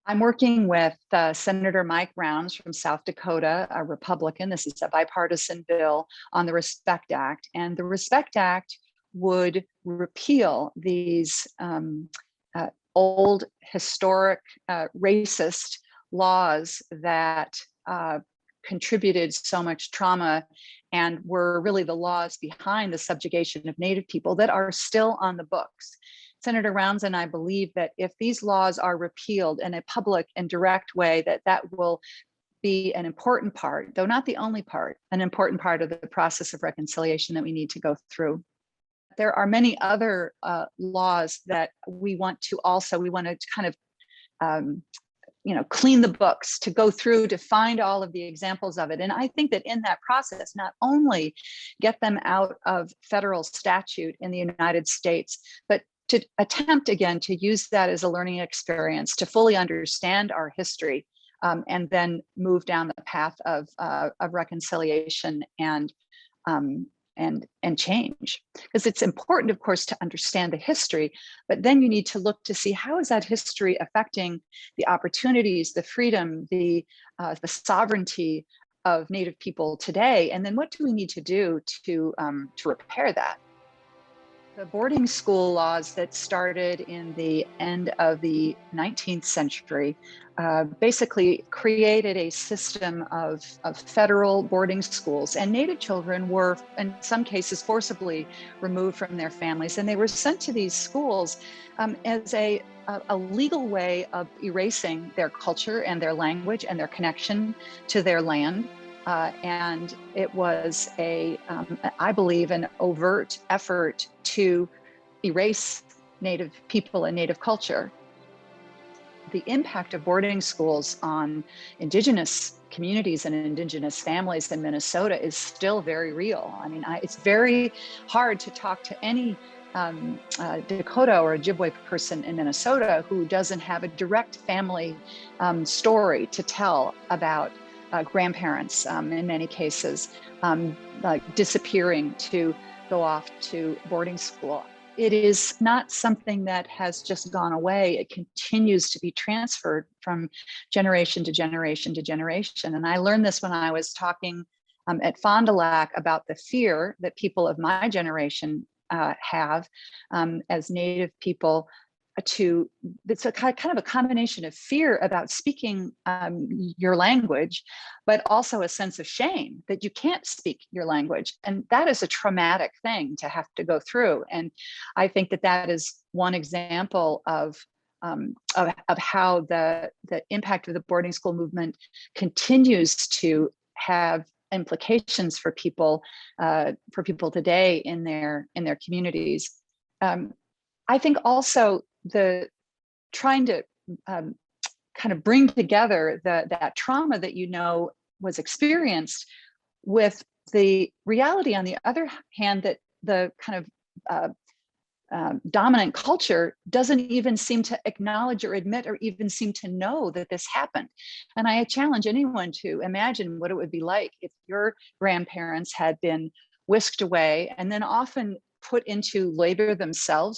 I'm working with Senator Mike Rounds from South Dakota, a Republican. This is a bipartisan bill on the Respect Act. And the Respect Act would repeal these old, historic, racist laws that contributed so much trauma and were really the laws behind the subjugation of Native people that are still on the books. Senator Rounds and I believe that if these laws are repealed in a public and direct way, that will be an important part, though not the only part, an important part of the process of reconciliation that we need to go through. There are many other laws that we want to kind of clean the books, to go through, to find all of the examples of it. And I think that in that process, not only get them out of federal statute in the United States, but to attempt again to use that as a learning experience to fully understand our history, and then move down the path of reconciliation and change. Because it's important, of course, to understand the history, but then you need to look to see how is that history affecting the opportunities, the freedom, the sovereignty of Native people today, and then what do we need to do to repair that? The boarding school laws that started in the end of the 19th century basically created a system of federal boarding schools, and Native children were, in some cases, forcibly removed from their families, and they were sent to these schools as a legal way of erasing their culture and their language and their connection to their land. And it was I believe, an overt effort to erase Native people and Native culture. The impact of boarding schools on Indigenous communities and Indigenous families in Minnesota is still very real. I mean, it's very hard to talk to any Dakota or Ojibwe person in Minnesota who doesn't have a direct family story to tell about grandparents, in many cases, disappearing to go off to boarding school. It is not something that has just gone away. It continues to be transferred from generation to generation to generation. And I learned this when I was talking at Fond du Lac about the fear that people of my generation have as Native people. It's a kind of a combination of fear about speaking your language, but also a sense of shame that you can't speak your language. And that is a traumatic thing to have to go through. And I think that is one example of how the impact of the boarding school movement continues to have implications for people today in their communities. I think also the trying to kind of bring together that trauma that was experienced with the reality, on the other hand, that the kind of dominant culture doesn't even seem to acknowledge or admit or even seem to know that this happened. And I challenge anyone to imagine what it would be like if your grandparents had been whisked away and then often put into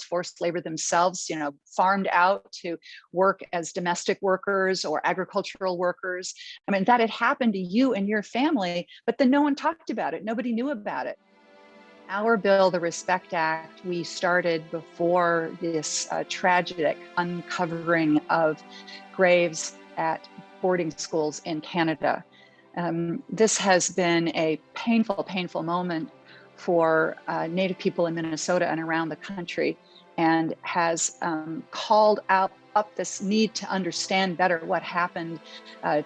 forced labor themselves, farmed out to work as domestic workers or agricultural workers. I mean, that had happened to you and your family, but then no one talked about it. Nobody knew about it. Our bill, the Respect Act, we started before this tragic uncovering of graves at boarding schools in Canada. This has been a painful, painful moment for Native people in Minnesota and around the country, and has called up this need to understand better what happened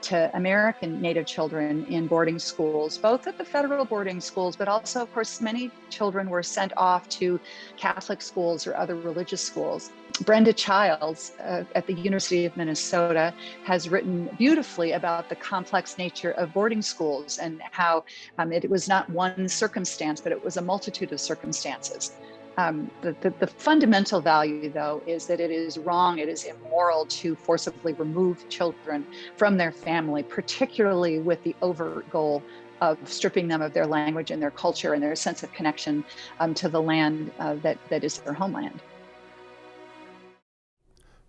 to American Native children in boarding schools, both at the federal boarding schools, but also, of course, many children were sent off to Catholic schools or other religious schools. Brenda Childs at the University of Minnesota has written beautifully about the complex nature of boarding schools and how it was not one circumstance, but it was a multitude of circumstances. The fundamental value, though, is that it is wrong, it is immoral to forcibly remove children from their family, particularly with the overt goal of stripping them of their language and their culture and their sense of connection to the land that is their homeland.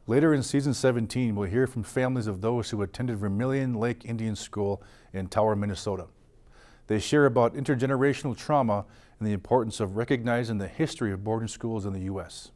Later in season 17, we'll hear from families of those who attended Vermillion Lake Indian School in Tower, Minnesota. They share about intergenerational trauma and the importance of recognizing the history of boarding schools in the U.S.